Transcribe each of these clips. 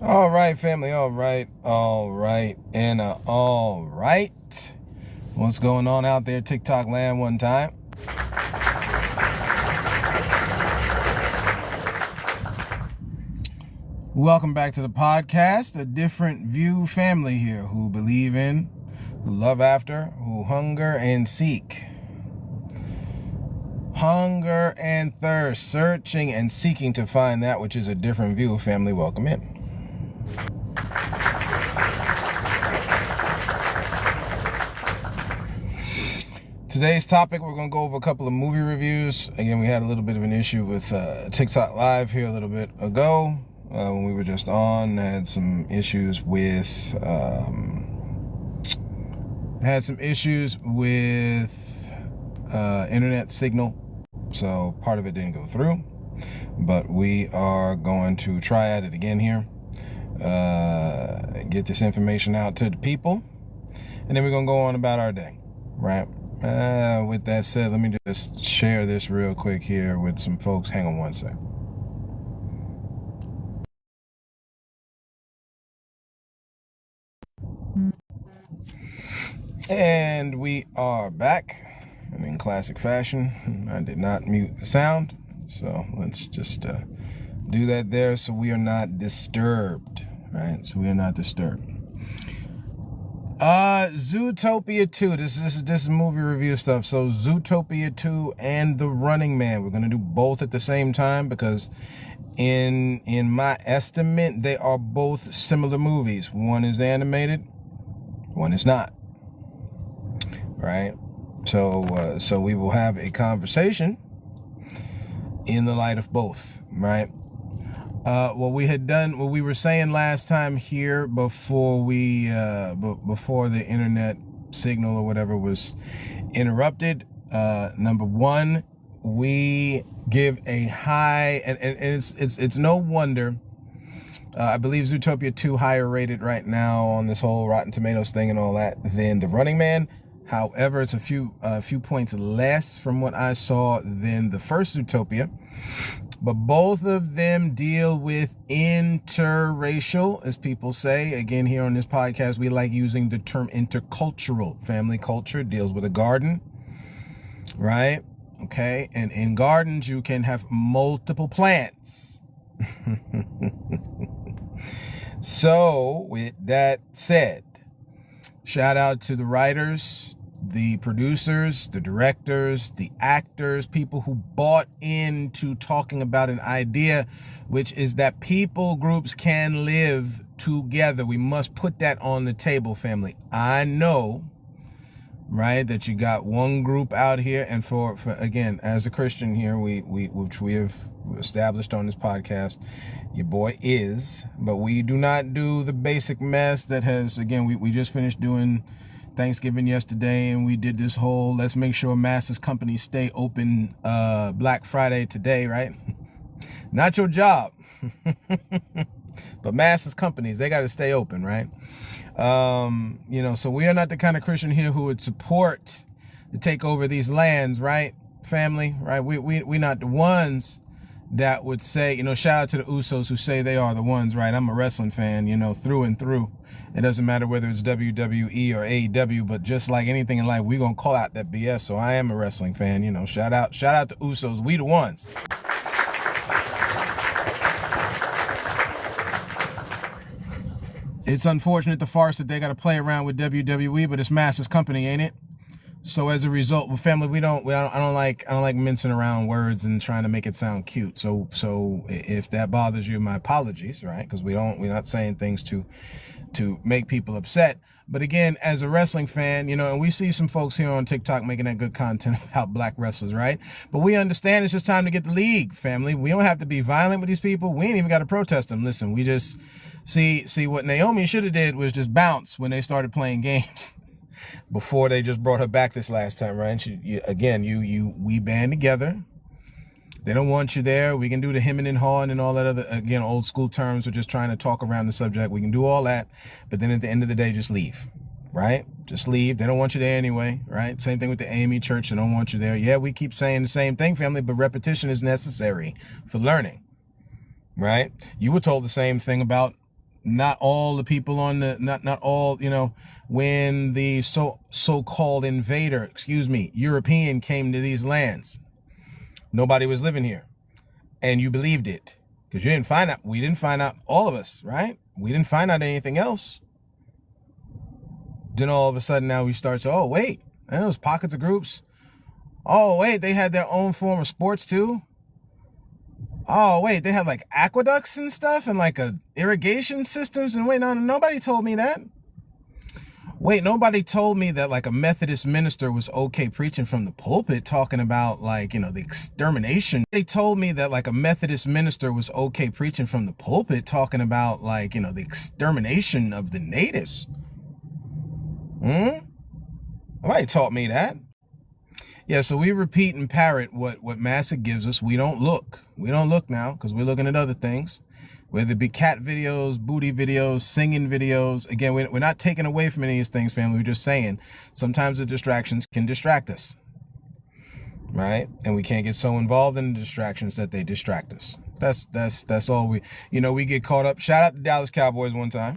All right, family. All right, and all right. What's going on out there, TikTok land? One time. Welcome back to the podcast. A different view family here who believe in, who love after, who hunger and seek. Hunger and thirst, searching and seeking to find that which is a different view family. Welcome in. Today's topic, we're going to go over a couple of movie reviews. Again, we had a little bit of an issue with TikTok Live here a little bit ago when we were just on. Had some issues with internet signal, so part of it didn't go through. But we are going to try at it again here. Get this information out to the people, and then we're going to go on about our day, right? With that said, let me just share this real quick here with some folks. Hang on one sec. And we are back, and in classic fashion, I did not mute the sound, so let's just do that there so we are not disturbed, right? So we are not disturbed. Zootopia 2. This is movie review stuff. So Zootopia 2 and The Running Man. We're gonna do both at the same time because in my estimate, they are both similar movies. One is animated, one is not. Right? So we will have a conversation in the light of both, right? What we were saying last time here before the internet signal or whatever was interrupted. Number one, we give a high, and it's no wonder. I believe Zootopia 2 higher rated right now on this whole Rotten Tomatoes thing and all that than The Running Man. However, it's a few points less from what I saw than the first Zootopia. But both of them deal with interracial, as people say. Again, here on this podcast, we like using the term intercultural. Family culture deals with a garden, right? Okay, and in gardens, you can have multiple plants. So, with that said, shout out to the writers, the producers, the directors, the actors, people who bought into talking about an idea, which is that people groups can live together. We must put that on the table, family. I know, right, that you got one group out here, and for again, as a Christian here, which we have established on this podcast, your boy is, but we do not do the basic mess that has, again, we just finished doing Thanksgiving yesterday, and we did this whole let's make sure masses companies stay open Black Friday today, right? Not your job. But masses companies, they got to stay open, right? So we are not the kind of Christian here who would support to take over these lands, right? Family, right? We not the ones that would say, shout out to the Usos who say they are the ones, right? I'm a wrestling fan, through and through. It doesn't matter whether it's WWE or AEW, but just like anything in life, we're going to call out that BS. So I am a wrestling fan, shout out to Usos. We the ones. It's unfortunate, the farce that they got to play around with WWE, but it's masses company, ain't it? So as a result, with family, I don't like mincing around words and trying to make it sound cute. So if that bothers you, my apologies, right? Because we're not saying things to make people upset. But again, as a wrestling fan, and we see some folks here on TikTok making that good content about black wrestlers, right? But we understand it's just time to get the league, family. We don't have to be violent with these people. We ain't even got to protest them. Listen, we just see what Naomi should have did was just bounce when they started playing games. Before they just brought her back this last time, right? We band together. They don't want you there. We can do the hemming and hawing and all that other, again, old school terms. We're just trying to talk around the subject. We can do all that. But then at the end of the day, just leave, right? Just leave. They don't want you there anyway, right? Same thing with the AME church. They don't want you there. Yeah, we keep saying the same thing, family, but repetition is necessary for learning, right? You were told the same thing about not all the people on the, not all, when the so-called invader, European came to these lands, nobody was living here. And you believed it because you didn't find out. We didn't find out, all of us, right? We didn't find out anything else. Then all of a sudden now we start to, oh, wait, there was pockets of groups. Oh, wait, they had their own form of sports too. Oh, wait, they had like aqueducts and stuff and like irrigation systems. And wait, no, nobody told me that. Wait, nobody told me that like a Methodist minister was okay preaching from the pulpit talking about like, the extermination. They told me that like a Methodist minister was okay preaching from the pulpit talking about like, the extermination of the natives. Nobody taught me that. Yeah, so we repeat and parrot what Massa gives us. We don't look. We don't look now because we're looking at other things. Whether it be cat videos, booty videos, singing videos. Again, we're not taking away from any of these things, family. We're just saying sometimes the distractions can distract us, right? And we can't get so involved in the distractions that they distract us. That's all we, we get caught up. Shout out to Dallas Cowboys one time.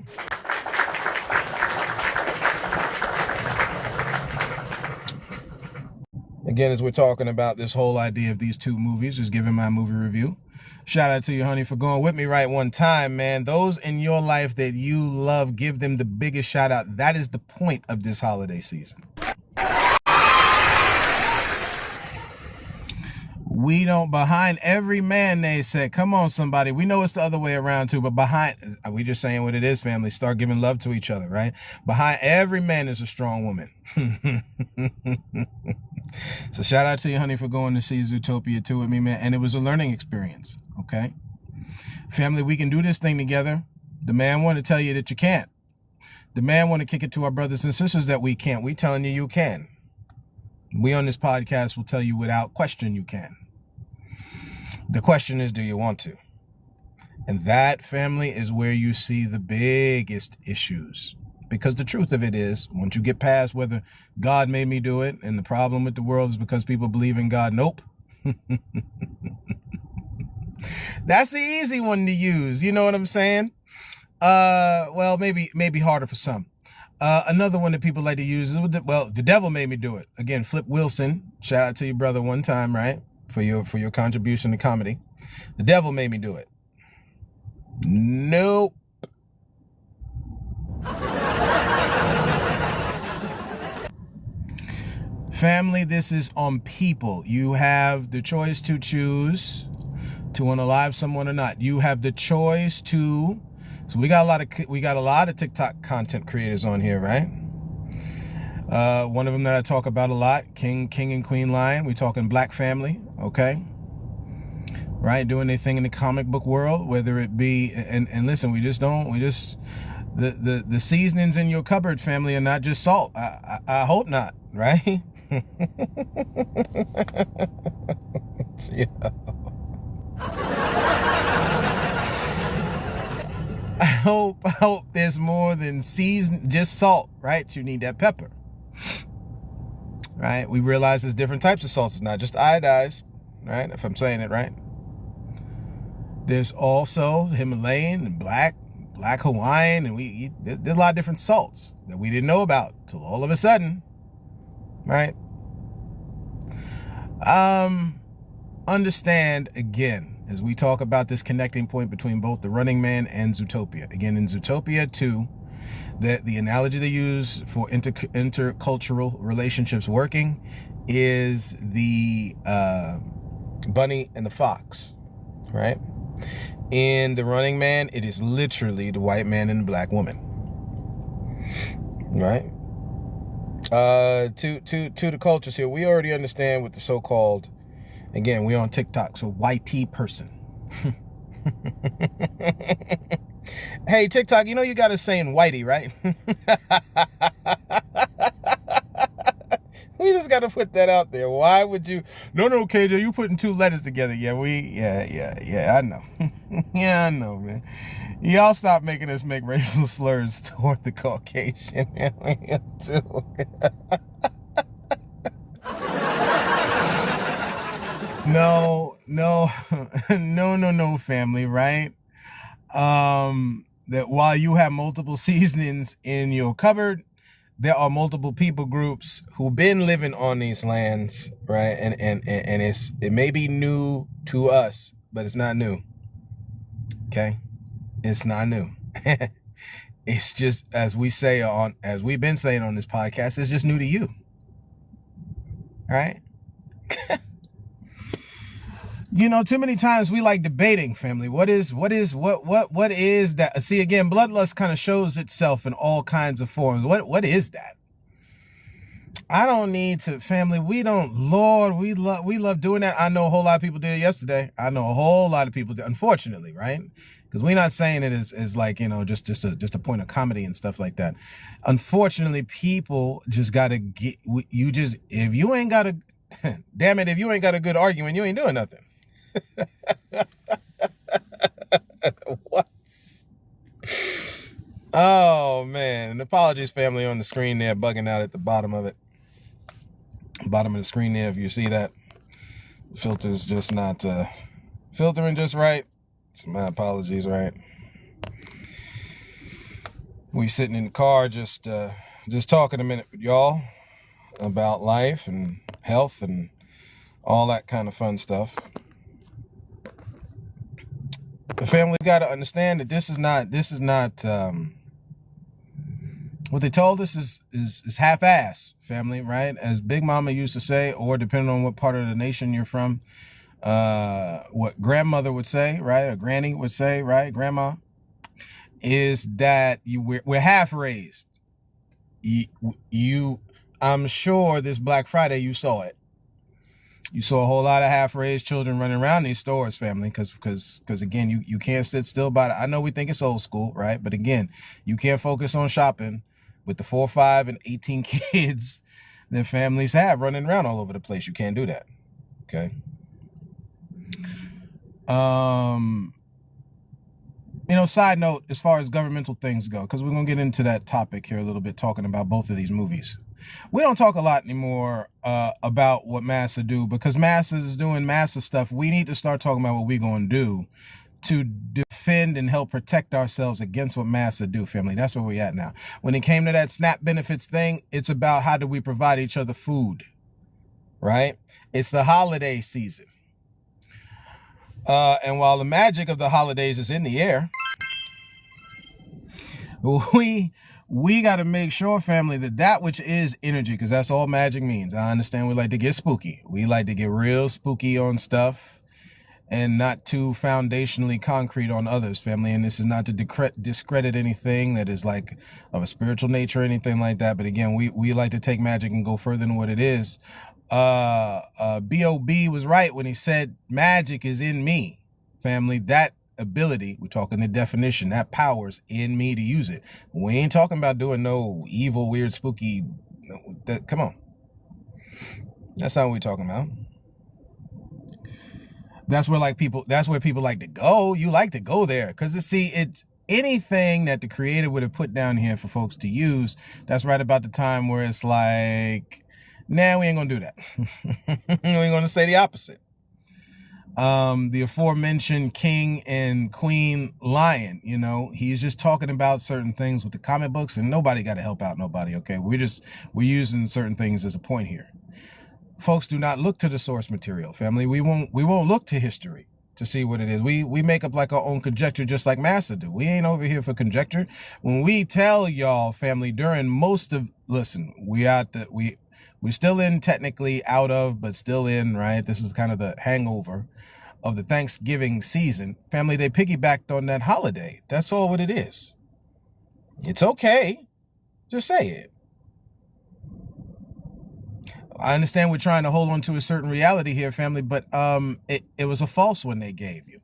Again, as we're talking about this whole idea of these two movies, just giving my movie review. Shout out to you, honey, for going with me right one time, man. Those in your life that you love, give them the biggest shout out. That is the point of this holiday season. We don't, behind every man, they said, come on, somebody. We know it's the other way around too, but behind, we just saying what it is, family. Start giving love to each other, right? Behind every man is a strong woman. So shout out to you, honey, for going to see Zootopia 2 with me, man. And it was a learning experience, okay? Family, we can do this thing together. The man want to tell you that you can't. The man want to kick it to our brothers and sisters that we can't. We telling you you can. We on this podcast will tell you without question you can. The question is, do you want to? And that, family, is where you see the biggest issues. Because the truth of it is, once you get past whether God made me do it, and the problem with the world is because people believe in God, nope. That's the easy one to use. You know what I'm saying? Well, maybe harder for some. Another one that people like to use is, the devil made me do it. Again, Flip Wilson, shout out to your brother one time, right? For your contribution to comedy. The devil made me do it. Nope. Family, this is on people. You have the choice to choose to unalive someone or not. You have the choice to. So we got a lot of TikTok content creators on here, right? One of them that I talk about a lot, King and Queen Lion. We talking black family, okay? Right, doing their thing in the comic book world, whether it be and listen, the seasonings in your cupboard, family, are not just salt. I hope not, right? Yeah. I hope there's more than just salt, right? You need that pepper, right? We realize there's different types of salts. It's not just iodized, right? If I'm saying it right. There's also Himalayan and black Hawaiian, and there's a lot of different salts that we didn't know about till all of a sudden, right? Understand, again, as we talk about this connecting point between both the Running Man and Zootopia. Again, in Zootopia 2, the analogy they use for intercultural relationships working is the bunny and the fox, right? In the Running Man, it is literally the white man and the black woman, right? To the cultures here, we already understand what the so-called, again, we're on TikTok, so YT person. Hey, TikTok, you got us saying whitey, right? We just got to put that out there. Why would you? No, KJ, you putting two letters together. Yeah, I know. Yeah, I know, man. Y'all stop making us make racial slurs toward the Caucasian. No, family, right? that while you have multiple seasonings in your cupboard, there are multiple people groups who've been living on these lands, right? And it may be new to us, but it's not new. Okay? It's not new. It's just, as we've been saying on this podcast, it's just new to you. Right? You know, too many times we like debating, family. What is that? See, again, bloodlust kind of shows itself in all kinds of forms. What is that? I don't need to, family. We love doing that. I know a whole lot of people did it yesterday. I know a whole lot of people did, unfortunately, right? Because we're not saying it as like, you know, just a point of comedy and stuff like that. Unfortunately, people just gotta get, if you ain't got a, damn it, if you ain't got a good argument, you ain't doing nothing. What? Oh man, and apologies, family, on the screen there, bugging out at the bottom of it. Bottom of the screen there, if you see that, the filter's just not filtering just right. So my apologies, right? We sitting in the car just talking a minute with y'all about life and health and all that kind of fun stuff. The family got to understand that this is not what they told us is half-ass, family, right? As Big Mama used to say, or depending on what part of the nation you're from, what grandmother would say, right? Or granny would say, right? Grandma, is that we're half raised. I'm sure this Black Friday you saw it. You saw a whole lot of half-raised children running around these stores, family, because again, you can't sit still by it. I know we think it's old school, right? But again, you can't focus on shopping with the 4, 5, and 18 kids that families have running around all over the place. You can't do that. Okay. You know, side note, as far as governmental things go, because we're going to get into that topic here a little bit, talking about both of these movies. We don't talk a lot anymore about what Massa do, because Massa is doing Massa stuff. We need to start talking about what we're going to do to defend and help protect ourselves against what Massa do, family. That's where we're at now. When it came to that SNAP benefits thing, it's about how do we provide each other food, right? It's the holiday season. And while the magic of the holidays is in the air, we got to make sure, family, that which is energy, because that's all magic means. I understand we like to get spooky. We like to get real spooky on stuff and not too foundationally concrete on others, family. And this is not to discredit anything that is like of a spiritual nature or anything like that. But again, we like to take magic and go further than what it is. B.O.B. was right when he said magic is in me, family. That ability, we're talking the definition, that power's in me to use it. We ain't talking about doing no evil, weird, spooky, come on. That's not what we're talking about. That's where people like to go. You like to go there because it's anything that the creator would have put down here for folks to use. That's right about the time where it's like, nah, we ain't gonna do that. We ain't gonna say the opposite. The aforementioned king and queen lion, you know, he's just talking about certain things with the comic books, and nobody got to help out nobody. Okay, we're using certain things as a point here. Folks, do not look to the source material, family. We won't look to history to see what it is. We make up like our own conjecture, just like Massa do. We ain't over here for conjecture. When we tell y'all, family, during most of, listen, we're still in, technically out of, but still in, right? This is kind of the hangover of the Thanksgiving season. Family, they piggybacked on that holiday. That's all what it is. It's okay. Just say it. I understand we're trying to hold on to a certain reality here, family, but it was a false one they gave you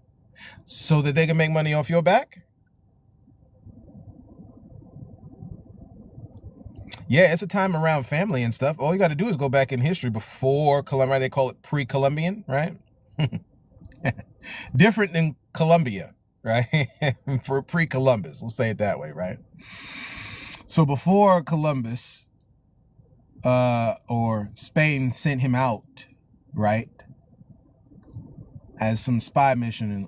so that they can make money off your back. Yeah, it's a time around family and stuff. All you got to do is go back in history before Columbia. They call it pre-Columbian, right? Different than Columbia, right? For pre-Columbus, we'll say it that way, right? So before Columbus, or Spain sent him out, right, as some spy mission, and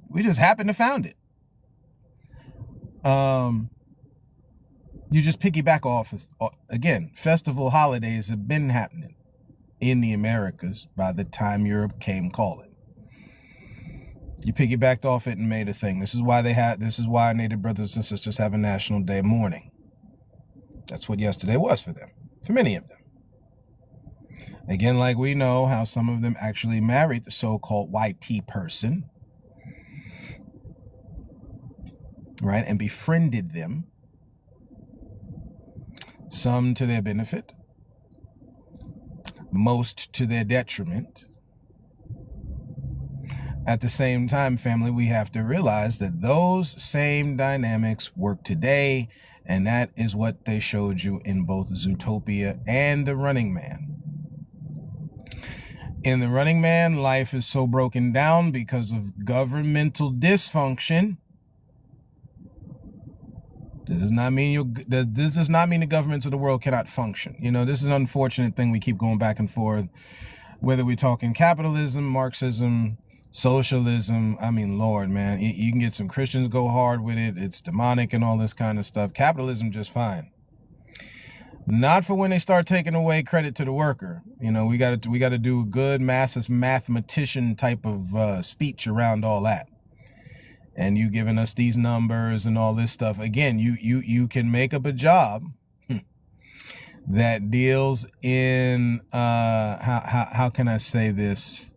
we just happened to found it. You just piggyback off of, again, festival holidays have been happening in the Americas by the time Europe came calling. You piggybacked off it and made a thing. This is why Native brothers and sisters have a national day of mourning. That's what yesterday was for them, for many of them. Again, like we know how some of them actually married the so-called YT person, right, and befriended them, some to their benefit, most to their detriment. At the same time, family, we have to realize that those same dynamics work today, and that is what they showed you in both Zootopia and The Running Man. In The Running Man, life is so broken down because of governmental dysfunction. This does not mean the governments of the world cannot function. You know, this is an unfortunate thing. We keep going back and forth, whether we're talking capitalism, Marxism, socialism. I mean, Lord, man, you can get some Christians go hard with it. It's demonic and all this kind of stuff. Capitalism just fine. Not for when they start taking away credit to the worker. You know, we got to do a good mathematician type of speech around all that. And you giving us these numbers and all this stuff. Again, you can make up a job that deals in how can I say this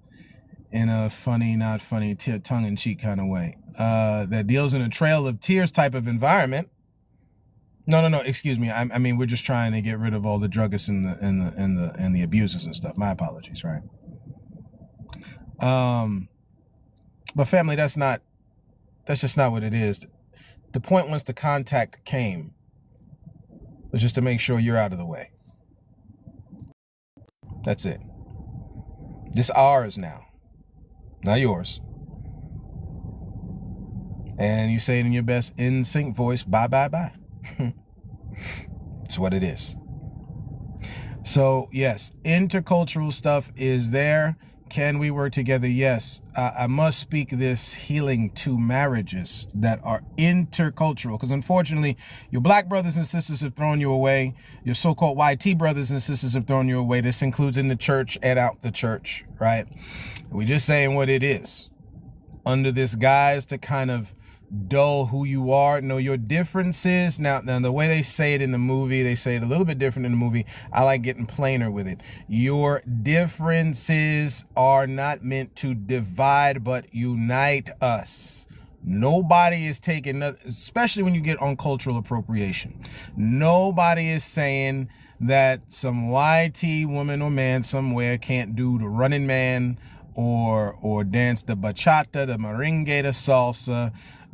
in a funny, not funny, tongue-in-cheek kind of way, that deals in a trail of tears type of environment. No, excuse me. I mean, we're just trying to get rid of all the druggists and the abusers and stuff. My apologies, right? But family, that's just not what it is. The point once the contact came was just to make sure you're out of the way. That's it. This ours now, not yours. And you say it in your best in sync voice, bye, bye, bye. It's what it is. So yes, intercultural stuff is there. Can we work together? Yes. I must speak this healing to marriages that are intercultural, because unfortunately your black brothers and sisters have thrown you away. Your so-called YT brothers and sisters have thrown you away. This includes in the church and out the church, right? We're just saying what it is under this guise to kind of dull who you are, know your differences. Now the way they say it in the movie, they say it a little bit different in the movie. I like getting plainer with it. Your differences are not meant to divide, but unite us. Nobody is taking, especially when you get on cultural appropriation. Nobody is saying that some YT woman or man somewhere can't do the Running Man or dance the bachata, the merengue, the salsa,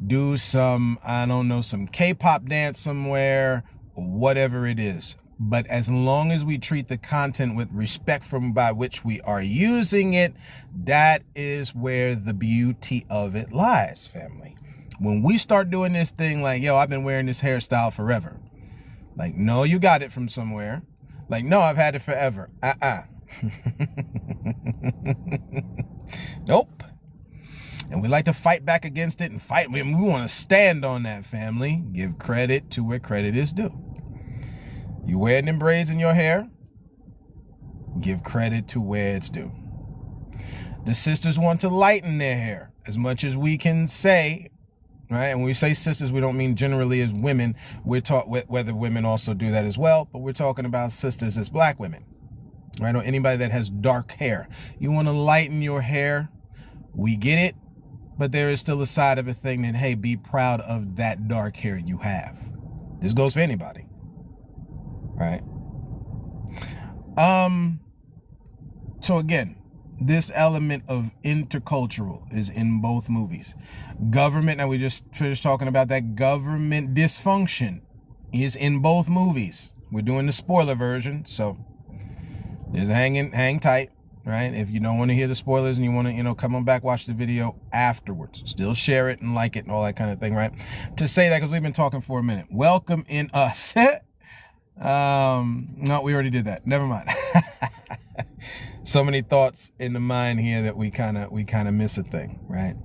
do some, I don't know, some K-pop dance somewhere, or whatever it is. But as long as we treat the content with respect from by which we are using it, that is where the beauty of it lies, family. When we start doing this thing like, yo, I've been wearing this hairstyle forever. Like, no, you got it from somewhere. Like, no, I've had it forever. Nope. And we like to fight back against it and fight. We want to stand on that, family. Give credit to where credit is due. You wearing them braids in your hair? Give credit to where it's due. The sisters want to lighten their hair as much as we can say, right? And when we say sisters, we don't mean generally as women. We're talking whether women also do that as well, but we're talking about sisters as black women, right? Or anybody that has dark hair. You want to lighten your hair? We get it. But there is still a side of a thing that, hey, be proud of that dark hair you have. This goes for anybody, right? So again, this element of intercultural is in both movies. Government, and we just finished talking about that, government dysfunction is in both movies. We're doing the spoiler version, so just hang tight. Right? If you don't want to hear the spoilers and you want to, come on back, watch the video afterwards. Still share it and like it and all that kind of thing, right? To say that, because we've been talking for a minute. Welcome in us. No, we already did that. Never mind. So many thoughts in the mind here that we kind of miss a thing, right?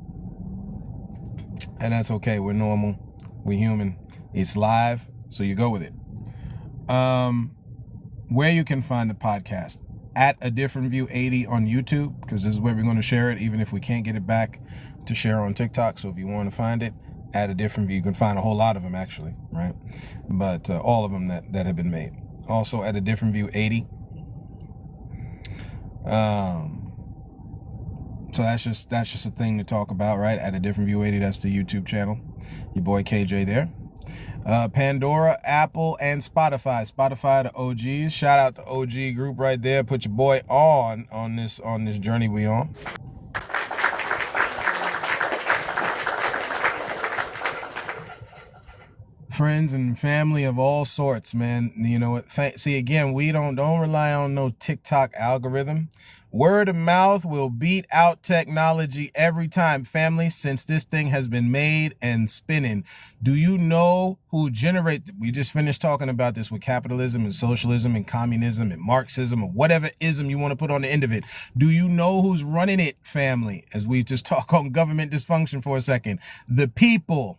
And that's okay. We're normal. We human. It's live, so you go with it. Where you can find the podcast, at A Different View 80 on YouTube, because this is where we're going to share it, even if we can't get it back to share on TikTok. So if you want to find it, at A Different View, you can find a whole lot of them, actually, right? But all of them that have been made. Also at A Different View 80. So that's just a thing to talk about, right? At A Different View 80, that's the YouTube channel. Your boy KJ there. Pandora, Apple, and Spotify. Spotify, the OGs. Shout out the OG group right there. Put your boy on this journey we on. Friends and family of all sorts, man. You know what? See, again, we don't rely on no TikTok algorithm. Word of mouth will beat out technology every time, family, since this thing has been made and spinning. Do you know who we just finished talking about this with capitalism and socialism and communism and Marxism or whatever ism you want to put on the end of it. Do you know who's running it, family? As we just talk on government dysfunction for a second. The people.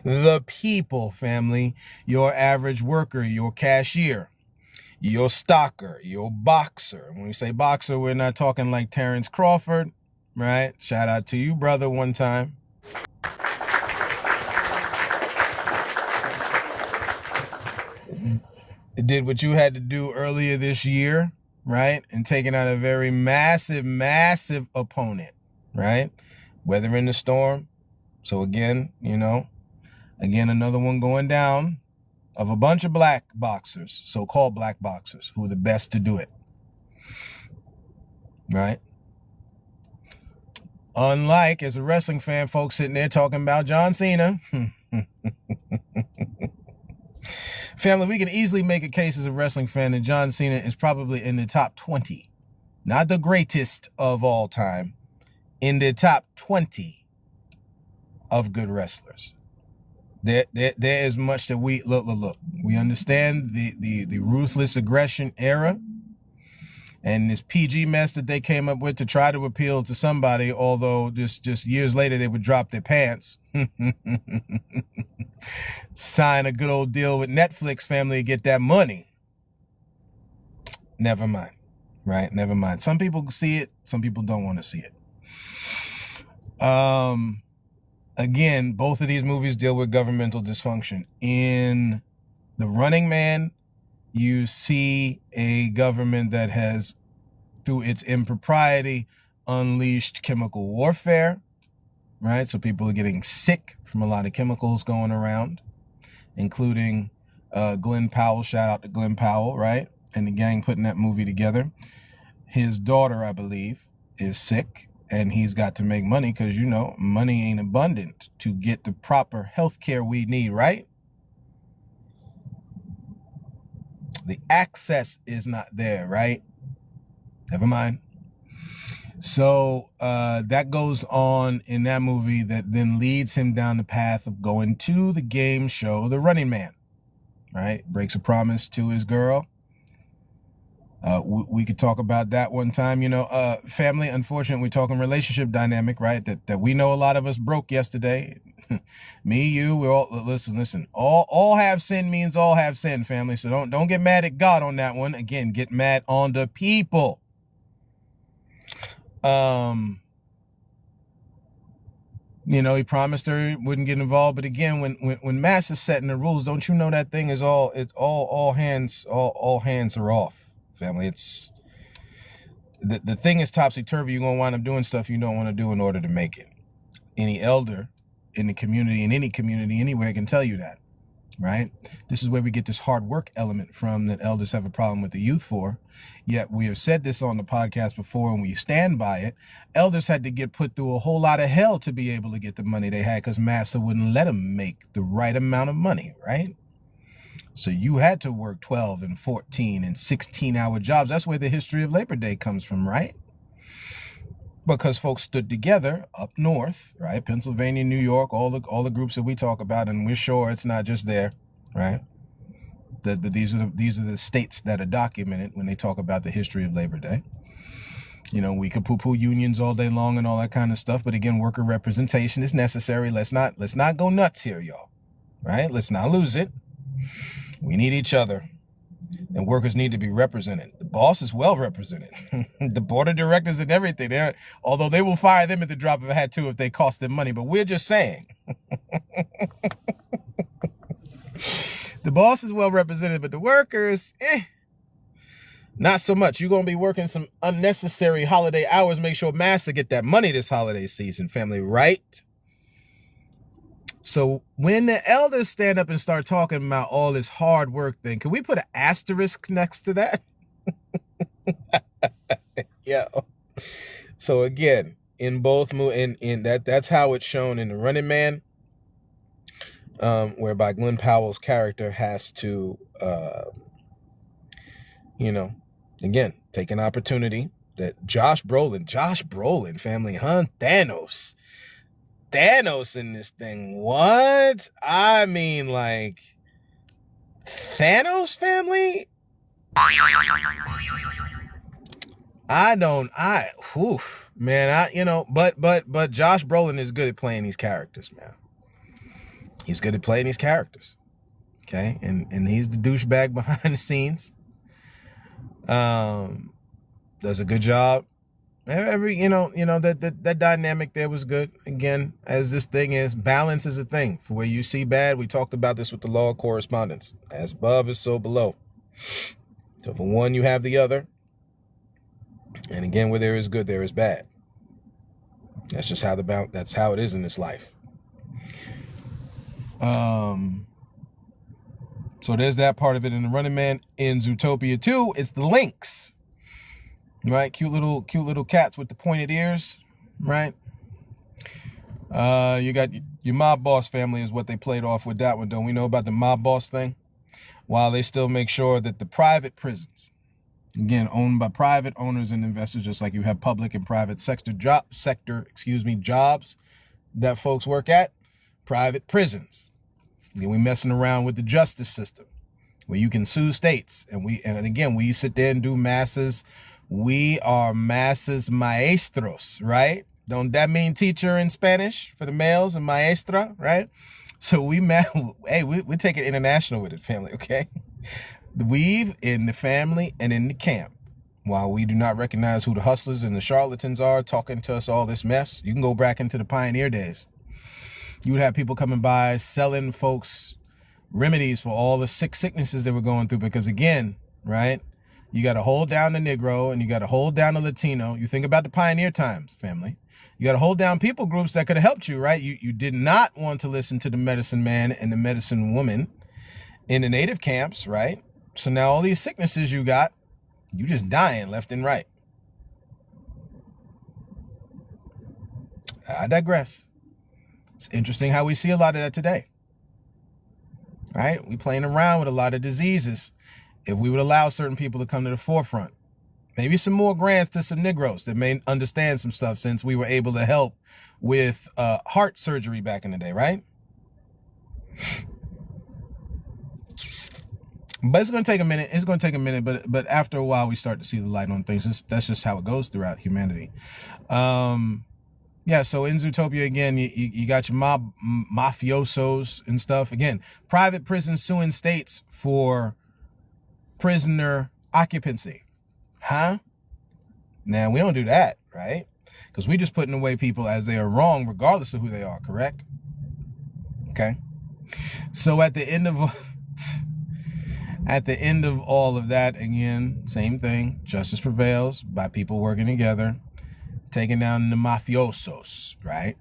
The people, family. Your average worker, your cashier, your stocker, your boxer. When we say boxer, we're not talking like Terrence Crawford, right? Shout out to you, brother, one time. It did what you had to do earlier this year, right? And taking out a very massive, massive opponent, right? Weathering the storm. So again, another one going down of a bunch of black boxers, so-called black boxers, who are the best to do it, right? Unlike, as a wrestling fan, folks sitting there talking about John Cena. Family, we can easily make a case as a wrestling fan that John Cena is probably in the top 20. Not the greatest of all time. In the top 20 of good wrestlers. There is much that we look. We understand the ruthless aggression era and this PG mess that they came up with to try to appeal to somebody, although just years later they would drop their pants. Sign a good old deal with Netflix, family, to get that money. Never mind, right? Never mind. Some people see it, some people don't want to see it. Again, both of these movies deal with governmental dysfunction. In The Running Man, you see a government that has, through its impropriety, unleashed chemical warfare, right? So people are getting sick from a lot of chemicals going around, including Glenn Powell. Shout out to Glenn Powell, right? And the gang putting that movie together. His daughter, I believe, is sick. And he's got to make money because, money ain't abundant to get the proper health care we need, right? The access is not there, right? Never mind. So that goes on in that movie that then leads him down the path of going to the game show, The Running Man, right? Breaks a promise to his girl. We could talk about that one time, family. Unfortunately, we're talking relationship dynamic, right? That we know a lot of us broke yesterday. Me, you, we all listen. All have sin means all have sin, family. So don't get mad at God on that one. Again, get mad on the people. He promised her he wouldn't get involved, but again, when Mass is setting the rules, don't you know that thing is all hands are off. Family, it's the thing is topsy-turvy. You're gonna wind up doing stuff you don't want to do in order to make it. Any elder in the community, in any community anywhere, can tell you that, right? This is where we get this hard work element from that elders have a problem with the youth for. Yet we have said this on the podcast before, and we stand by it. Elders had to get put through a whole lot of hell to be able to get the money they had, because Massa wouldn't let them make the right amount of money, right? So you had to work 12 and 14 and 16-hour jobs. That's where the history of Labor Day comes from, right? Because folks stood together up north, right? Pennsylvania, New York, all the groups that we talk about, and we're sure it's not just there, right? But these are the states that are documented when they talk about the history of Labor Day. You know, we could poo-poo unions all day long and all that kind of stuff, but again, worker representation is necessary. Let's not go nuts here, y'all. Right? Let's not lose it. We need each other, and workers need to be represented. The boss is well represented. The board of directors and everything. Although they will fire them at the drop of a hat too if they cost them money. But we're just saying. The boss is well represented, but the workers, not so much. You're going to be working some unnecessary holiday hours. Make sure Master get that money this holiday season, family, right? So when the elders stand up and start talking about all this hard work thing, can we put an asterisk next to that? Yeah. So again, in both in that's how it's shown in the Running Man, whereby Glenn Powell's character has to, again, take an opportunity that Josh Brolin, family, Thanos in this thing. What? I mean, like, Thanos, family? But Josh Brolin is good at playing these characters, man. He's good at playing these characters. Okay? And he's the douchebag behind the scenes. Does a good job. That dynamic there was good. Again, as this thing is, balance is a thing. For where you see bad, we talked about this with the law of correspondence. As above is so below. So for one, you have the other. And again, where there is good, there is bad. That's just how that's how it is in this life. So there's that part of it in the Running Man. In Zootopia 2, it's the lynx. Right, cute little cats with the pointed ears, right? You got your mob boss family is what they played off with that one. Don't we know about the mob boss thing? While they still make sure that the private prisons, again, owned by private owners and investors, just like you have public and private sector jobs that folks work at, private prisons. Then we messing around with the justice system, where you can sue states, and again we sit there and do masses. We are masses maestros, right? Don't that mean teacher in Spanish for the males, and maestra, right? So we take it international with it, family, okay? We've in the family and in the camp. While we do not recognize who the hustlers and the charlatans are talking to us all this mess, you can go back into the pioneer days. You would have people coming by selling folks remedies for all the sicknesses they were going through, because again, right? You got to hold down the Negro and you got to hold down the Latino. You think about the pioneer times, family. You got to hold down people groups that could have helped you, right? You did not want to listen to the medicine man and the medicine woman in the native camps, right? So now all these sicknesses you got, you just dying left and right. I digress. It's interesting how we see a lot of that today, right? We playing around with a lot of diseases. If we would allow certain people to come to the forefront, maybe some more grants to some Negroes that may understand some stuff, since we were able to help with heart surgery back in the day, right? But it's going to take a minute. It's going to take a minute, but after a while, we start to see the light on things. That's just how it goes throughout humanity. Yeah, so in Zootopia, again, you got your mafiosos and stuff. Again, private prisons suing states for prisoner occupancy. Huh? Now, we don't do that, right? Because we just putting away people as they are wrong, regardless of who they are, correct? Okay. So at the end of all of that, again, same thing. Justice prevails by people working together, taking down the mafiosos, right?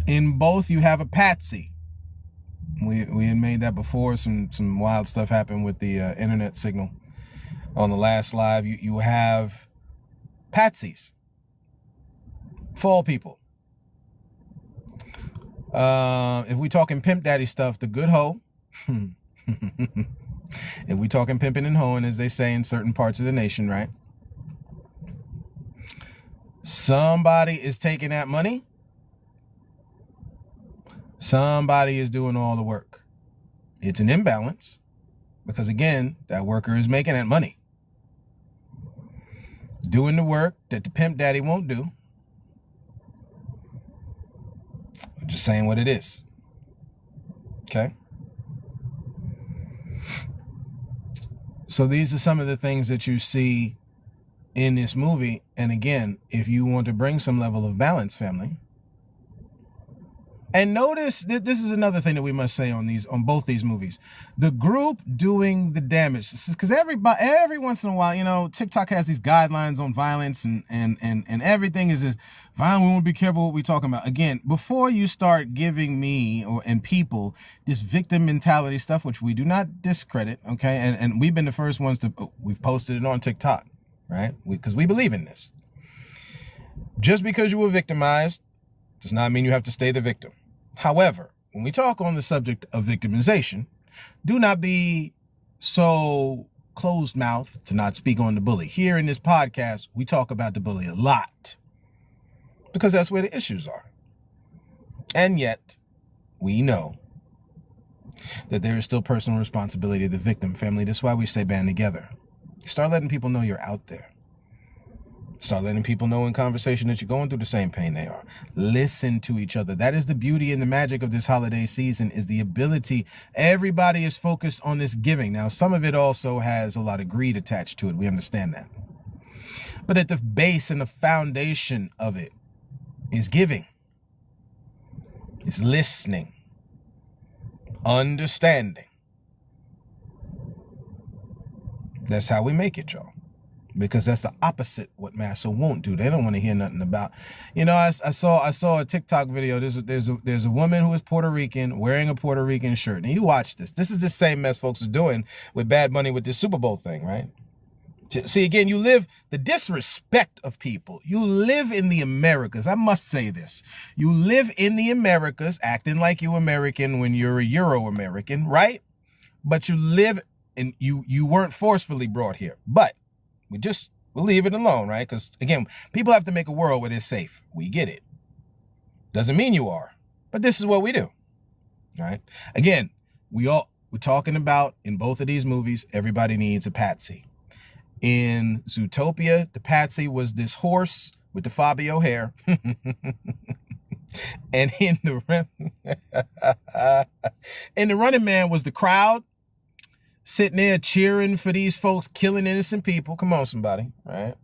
In both, you have a patsy. We had made that before. Some wild stuff happened with the internet signal on the last live. You have patsies for all people. If we talking pimp daddy stuff, the good hoe. If we talking pimping and hoeing, as they say in certain parts of the nation, right? Somebody is taking that money. Somebody is doing all the work. It's an imbalance, Because again, that worker is making that money, doing the work that the pimp daddy won't do. I'm just saying what it is. Okay. So these are some of the things that you see in this movie. And again, if you want to bring some level of balance, family, and notice that this is another thing that we must say on both these movies, the group doing the damage, because every once in a while, TikTok has these guidelines on violence and everything is this violent. We want to be careful what we're talking about. Again, before you start giving me and people this victim mentality stuff, which we do not discredit, okay, and we've been the first ones we've posted it on TikTok, right? Because we believe in this. Just because you were victimized does not mean you have to stay the victim. However, when we talk on the subject of victimization, do not be so closed-mouthed to not speak on the bully. Here in this podcast, we talk about the bully a lot because that's where the issues are. And yet, we know that there is still personal responsibility of the victim, family. That's why we say band together. Start letting people know you're out there. Start letting people know in conversation that you're going through the same pain they are. Listen to each other. That is the beauty and the magic of this holiday season, is the ability. Everybody is focused on this giving. Now, some of it also has a lot of greed attached to it. We understand that. But at the base and the foundation of it is giving. It's listening. Understanding. That's how we make it, y'all. Because that's the opposite what massa won't do. They don't want to hear nothing about. I saw a TikTok video. There's a woman who is Puerto Rican wearing a Puerto Rican shirt. And you watch this. This is the same mess folks are doing with Bad Bunny with this Super Bowl thing, right? See, again, you live the disrespect of people. You live in the Americas. I must say this. You live in the Americas acting like you're American when you're a Euro-American, right? But you live and you weren't forcefully brought here. But we'll leave it alone, right? Because, again, people have to make a world where they're safe. We get it. Doesn't mean you are. But this is what we do, right? Again, we're talking about, in both of these movies, everybody needs a patsy. In Zootopia, the patsy was this horse with the Fabio hair. And in the Running Man was the crowd sitting there cheering for these folks killing innocent people. Come on, somebody, right?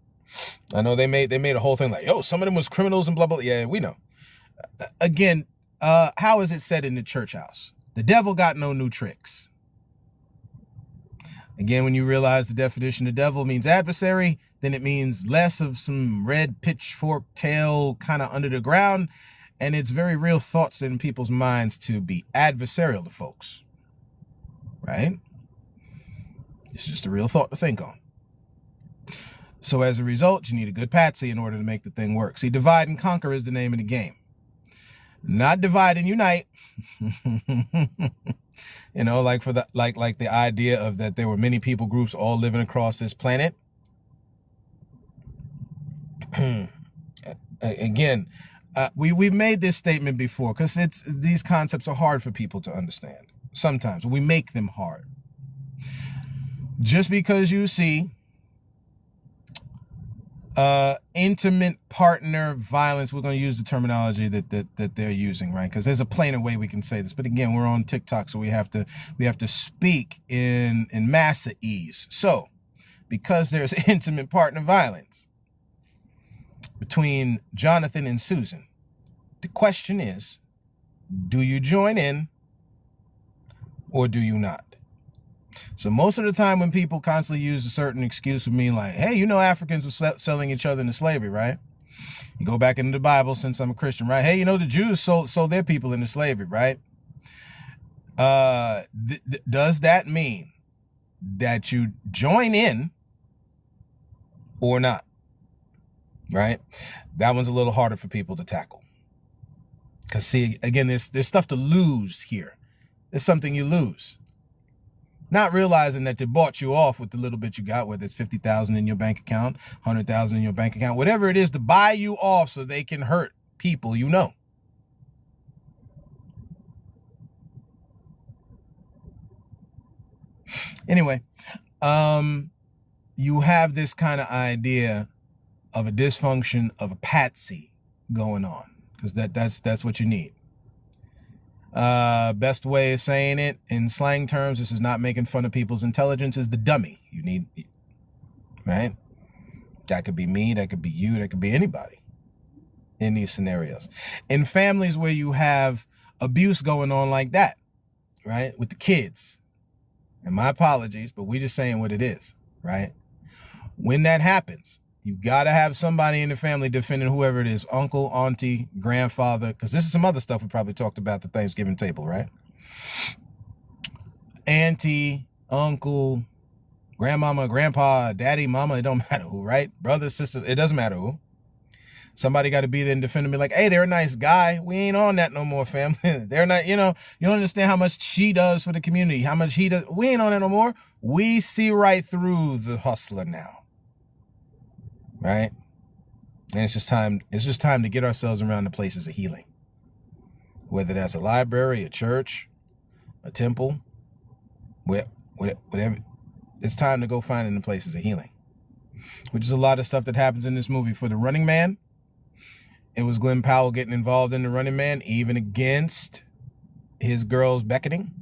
I know they made a whole thing like, yo, some of them was criminals and blah, blah. Yeah, we know. Again, how is it said in the church house? The devil got no new tricks. Again, when you realize the definition of devil means adversary, then it means less of some red pitchfork tail kind of under the ground. And it's very real thoughts in people's minds to be adversarial to folks, right? It's just a real thought to think on. So as a result, you need a good patsy in order to make the thing work. See, divide and conquer is the name of the game. Not divide and unite. Like the idea of that there were many people groups all living across this planet. Again, we made this statement before because these concepts are hard for people to understand. Sometimes we make them hard. Just because you see intimate partner violence, we're going to use the terminology that they're using, right? Because there's a plainer way we can say this. But again, we're on TikTok, so we have to speak in massa ease. So, because there's intimate partner violence between Jonathan and Susan, the question is, do you join in or do you not? So most of the time when people constantly use a certain excuse with me like, hey, Africans were selling each other into slavery, right? You go back into the Bible since I'm a Christian, right? Hey, the Jews sold their people into slavery, right? Does that mean that you join in or not? Right? That one's a little harder for people to tackle. Because see, again, there's stuff to lose here. There's something you lose. Not realizing that they bought you off with the little bit you got, whether it's $50,000 in your bank account, $100,000 in your bank account, whatever it is, to buy you off so they can hurt people you know. Anyway, you have this kind of idea of a dysfunction of a patsy going on, because that's what you need. Best way of saying it in slang terms, this is not making fun of people's intelligence, is the dummy you need, right? That could be me, that could be you, that could be anybody in these scenarios. In families where you have abuse going on like that, right, with the kids, and my apologies, but we're just saying what it is, right? When that happens, you got to have somebody in the family defending whoever it is, uncle, auntie, grandfather, because this is some other stuff we probably talked about at the Thanksgiving table, right? Auntie, uncle, grandmama, grandpa, daddy, mama, it don't matter who, right? Brother, sister, it doesn't matter who. Somebody got to be there and defend them, be like, hey, they're a nice guy. We ain't on that no more, family. They're not, you don't understand how much she does for the community, how much he does. We ain't on that no more. We see right through the hustler now. Right? And it's just time to get ourselves around the places of healing. Whether that's a library, a church, a temple, whatever. It's time to go find in the places of healing. Which is a lot of stuff that happens in this movie. For the Running Man, it was Glenn Powell getting involved in the Running Man, even against his girl's beckoning.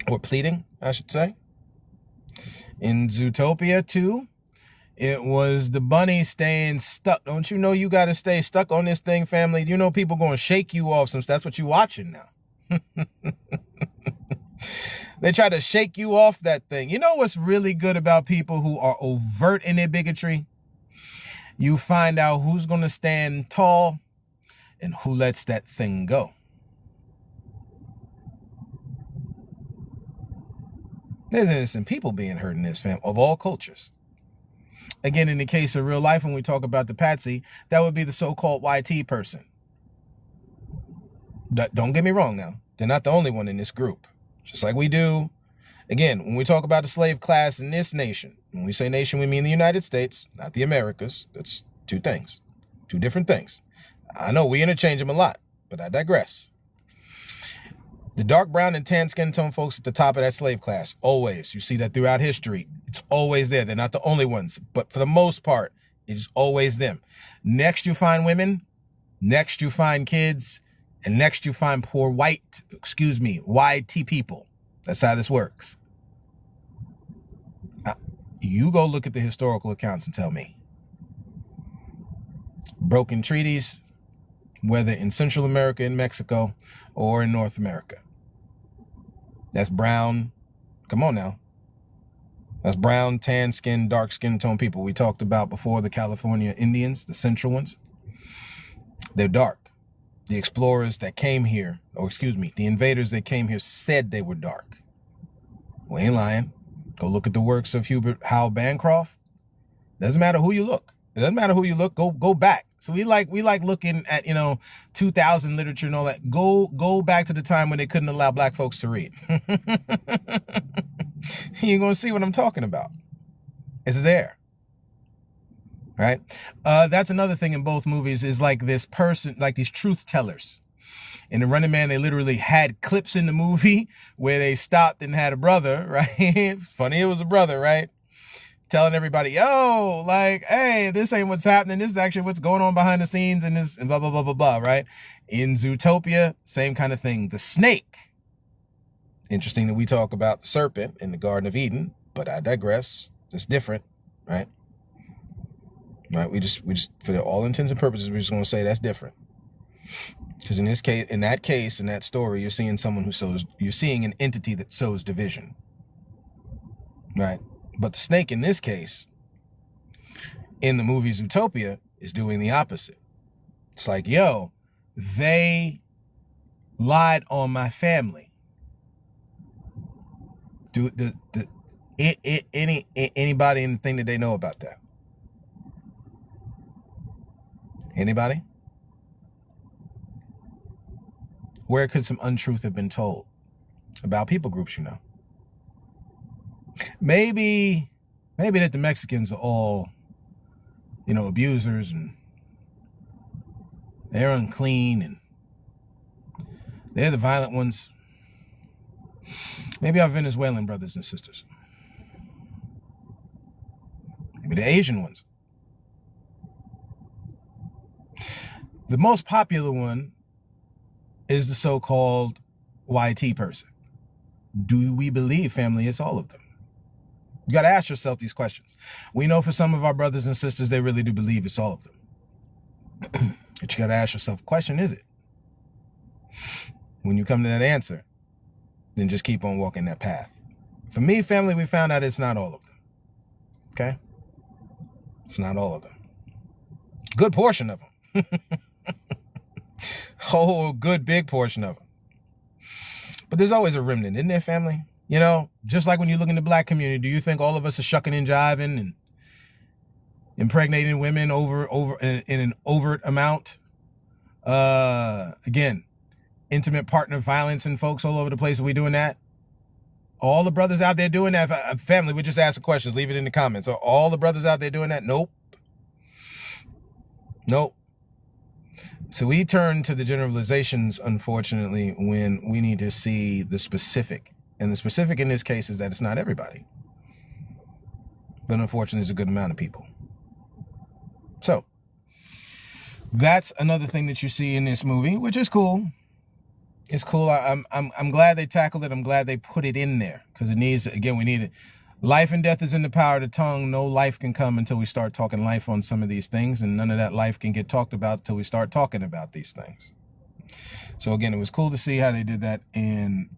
Or pleading, I should say. In Zootopia 2, it was the bunny staying stuck. Don't you know you got to stay stuck on this thing, family? You know people going to shake you off since that's what you're watching now. They try to shake you off that thing. You know what's really good about people who are overt in their bigotry? You find out who's going to stand tall and who lets that thing go. There's innocent people being hurt in this family of all cultures. Again, in the case of real life, when we talk about the patsy, that would be the so-called YT person. Don't get me wrong now. They're not the only one in this group. Just like we do. Again, when we talk about the slave class in this nation, when we say nation, we mean the United States, not the Americas. That's two things, two different things. I know we interchange them a lot, but I digress. The dark brown and tan skin tone folks at the top of that slave class, always. You see that throughout history. It's always there. They're not the only ones, but for the most part, it's always them. Next, you find women. Next, you find kids. And next, you find poor YT people. That's how this works. You go look at the historical accounts and tell me. Broken treaties, whether in Central America, in Mexico, or in North America. That's brown. Come on now. That's brown, tan skin, dark skin tone people we talked about before, the California Indians, the central ones. They're dark. The explorers that came here, the invaders that came here said they were dark. We ain't lying. Go look at the works of Hubert Howe Bancroft. Doesn't matter who you look. It doesn't matter who you look. Go back. So we like looking at 2000 literature and all that. Go back to the time when they couldn't allow black folks to read. You're gonna see what I'm talking about. It's there. Right? That's another thing in both movies is like this person, like these truth tellers. In The Running Man, they literally had clips in the movie where they stopped and had a brother, right? Funny it was a brother, right? Telling everybody, yo, like, hey, this ain't what's happening. This is actually what's going on behind the scenes and this and blah, blah, blah, blah, blah, right? In Zootopia, same kind of thing. The snake. Interesting that we talk about the serpent in the Garden of Eden, but I digress. It's different, right? Right? We just, for all intents and purposes, we're just going to say that's different. Because in that story, you're seeing you're seeing an entity that sows division. Right? But the snake in this case, in the movie Zootopia, is doing the opposite. It's like, yo, they lied on my family. Anybody anything that they know about that? Anybody? Where could some untruth have been told about people groups, Maybe that the Mexicans are all, abusers and they're unclean and they're the violent ones. Maybe our Venezuelan brothers and sisters. Maybe the Asian ones. The most popular one is the so-called YT person. Do we believe, family, it's all of them? You got to ask yourself these questions. We know for some of our brothers and sisters, they really do believe it's all of them. But you got to ask yourself, question is it? When you come to that answer, then just keep on walking that path. For me, family, we found out it's not all of them. Okay? It's not all of them. Good portion of them. Oh, good big portion of them. But there's always a remnant, isn't there, family? You know, just like when you look in the black community, do you think all of us are shucking and jiving and impregnating women in an overt amount? Again, intimate partner violence and folks all over the place. Are we doing that? All the brothers out there doing that? Family, we just asking questions. Leave it in the comments. Are all the brothers out there doing that? Nope. Nope. So we turn to the generalizations, unfortunately, when we need to see the specific. And the specific in this case is that it's not everybody. But unfortunately, it's a good amount of people. So that's another thing that you see in this movie, which is cool. It's cool. I'm glad they tackled it. I'm glad they put it in there because it needs, again, we need it. Life and death is in the power of the tongue. No life can come until we start talking life on some of these things, and none of that life can get talked about until we start talking about these things. So again, it was cool to see how they did that in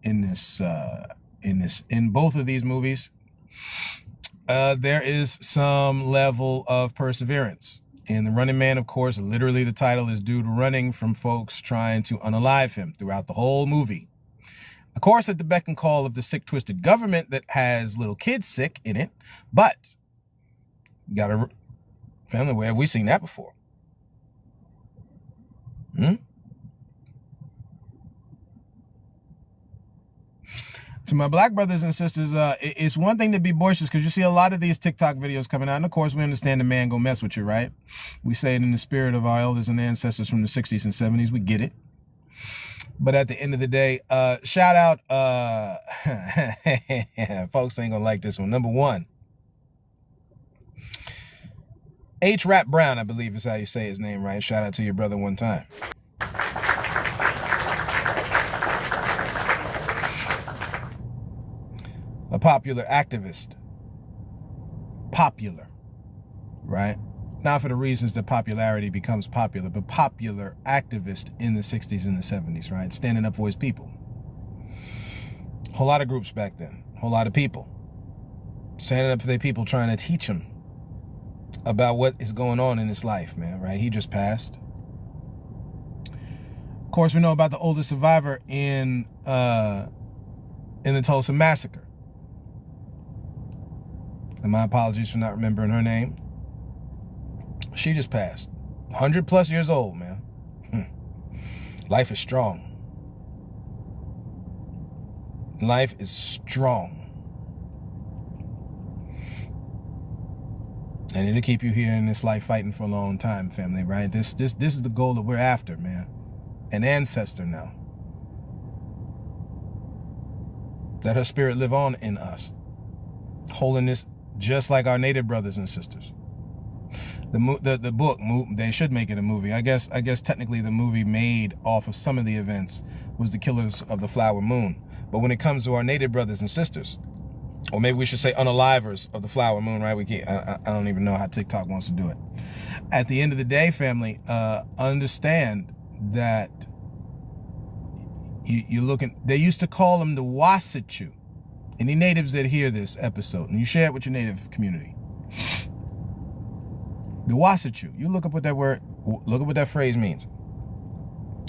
both of these movies. There is some level of perseverance. In The Running Man, of course, literally the title is dude running from folks trying to unalive him throughout the whole movie. Of course, at the beck and call of the sick, twisted government that has little kids sick in it. But, family, where have we seen that before? To my black brothers and sisters, it's one thing to be boisterous because you see a lot of these TikTok videos coming out. And of course, we understand the man gonna mess with you, right? We say it in the spirit of our elders and ancestors from the 60s and 70s. We get it. But at the end of the day, shout out, folks ain't gonna like this one. Number one, H. Rap Brown, I believe is how you say his name, right? Shout out to your brother one time. A popular activist. Popular, right? Not for the reasons that popularity becomes popular, but popular activist in the 60s and the 70s, right? Standing up for his people. Whole lot of groups back then. Whole lot of people. Standing up for their people, trying to teach them about what is going on in his life, man, right? He just passed. Of course, we know about the oldest survivor in the Tulsa Massacre. And my apologies for not remembering her name. She just passed. 100 plus years old, man. Life is strong. Life is strong. And it'll keep you here in this life fighting for a long time, family, right? This is the goal that we're after, man. An ancestor now. Let her spirit live on in us. Holiness just like our native brothers and sisters. The book, they should make it a movie. I guess technically the movie made off of some of the events was The Killers of the Flower Moon. But when it comes to our native brothers and sisters, or maybe we should say unalivers of the Flower Moon, right? I don't even know how TikTok wants to do it. At the end of the day, family, understand that you're looking, they used to call them the Wasichu. Any natives that hear this episode, and you share it with your native community. The Wasichu, you look up what that phrase means.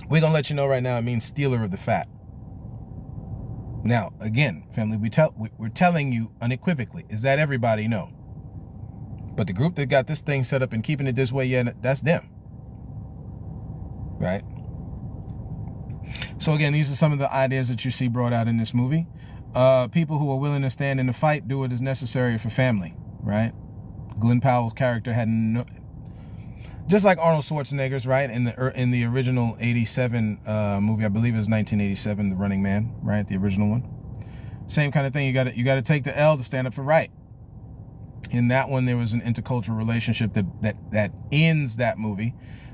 We're gonna let you know right now it means stealer of the fat. Now, again, family, we're telling you unequivocally, is that everybody? No. But the group that got this thing set up and keeping it this way, yeah, that's them. Right? So again, these are some of the ideas that you see brought out in this movie. People who are willing to stand in the fight, do what is necessary for family, right? Glenn Powell's character had no, just like Arnold Schwarzenegger's, right? In the original 87 movie, I believe it was 1987, The Running Man, right? The original one. Same kind of thing. You got to take the L to stand up for right. In that one, there was an intercultural relationship that ends that movie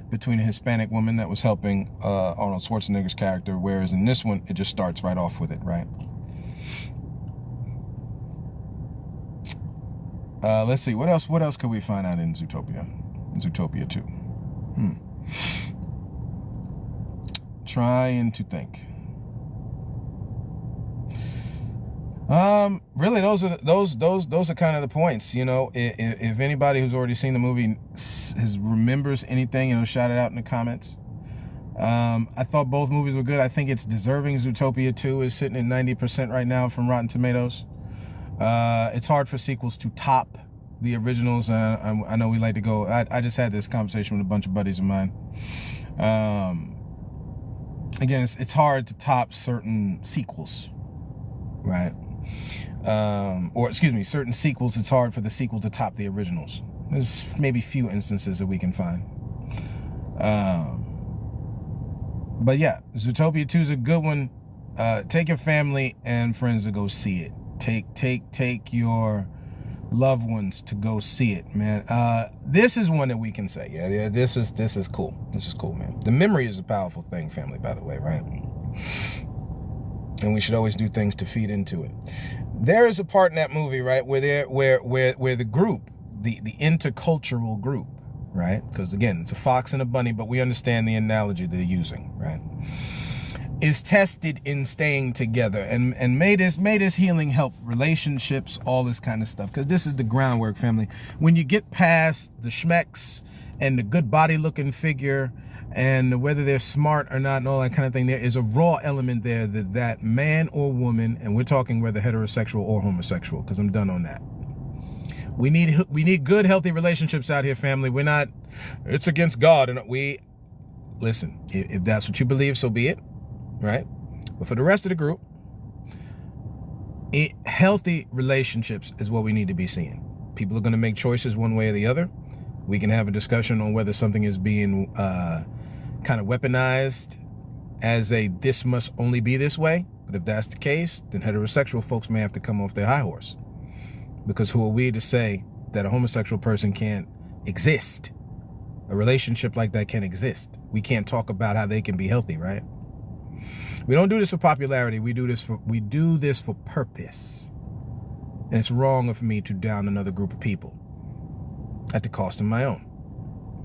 between a Hispanic woman that was helping Arnold Schwarzenegger's character, whereas in this one, it just starts right off with it, right? Let's see, what else could we find out in Zootopia? In Zootopia 2. Trying to think. Really, those are kind of the points. You know, if anybody who's already seen the movie remembers anything, you know, shout it out in the comments. I thought both movies were good. I think it's deserving. Zootopia 2 is sitting at 90% right now from Rotten Tomatoes. It's hard for sequels to top the originals. I know we like to go. I just had this conversation with a bunch of buddies of mine. Again, it's hard to top certain sequels, right? Or excuse me, certain sequels, it's hard for the sequel to top the originals. There's maybe few instances that we can find. But yeah, Zootopia 2 is a good one. Take your family and friends to go see it. Take your loved ones to go see it, man. This is one that we can say, yeah, this is cool. This is cool, man. The memory is a powerful thing, family, by the way, right? And we should always do things to feed into it. There is a part in that movie, right, where the group, the intercultural group, right? Because again, it's a fox and a bunny, but we understand the analogy they're using, right? Is tested in staying together and made his healing help relationships, all this kind of stuff. Because this is the groundwork, family. When you get past the schmecks and the good body looking figure and whether they're smart or not and all that kind of thing, there is a raw element there that man or woman, and we're talking whether heterosexual or homosexual, because I'm done on that. We need good, healthy relationships out here, family. We're not, it's against God. And we, listen, if that's what you believe, so be it, right? But for the rest of the group, healthy relationships is what we need to be seeing. People are going to make choices one way or the other. We can have a discussion on whether something is being kind of weaponized as a this must only be this way. But if that's the case, then heterosexual folks may have to come off their high horse. Because who are we to say that a homosexual person can't exist? A relationship like that can't exist. We can't talk about how they can be healthy, right? We don't do this for popularity. We do this for purpose. And it's wrong of me to down another group of people at the cost of my own.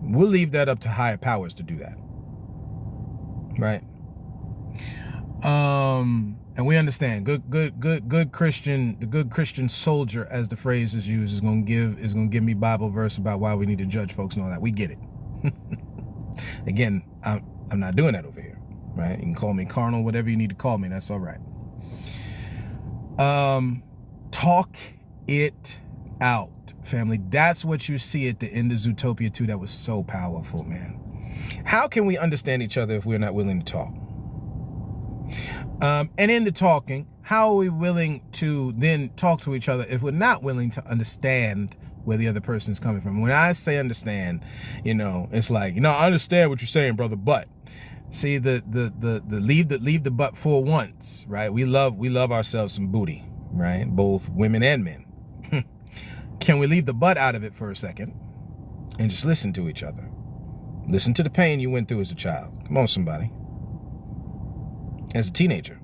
We'll leave that up to higher powers to do that, right? And we understand good Christian, the good Christian soldier, as the phrase is used, is gonna give me Bible verse about why we need to judge folks and all that. We get it. Again, I'm not doing that over here, right? You can call me carnal, whatever you need to call me. That's all right. Talk it out, family. That's what you see at the end of Zootopia 2. That was so powerful, man. How can we understand each other if we're not willing to talk? And in the talking, how are we willing to then talk to each other if we're not willing to understand where the other person is coming from? When I say understand, you know, it's like, you know, I understand what you're saying, brother, but see the leave the butt for once, right? We love ourselves some booty, right? Both women and men. Can we leave the butt out of it for a second and just listen to each other? Listen to the pain you went through as a child. Come on, somebody. As a teenager.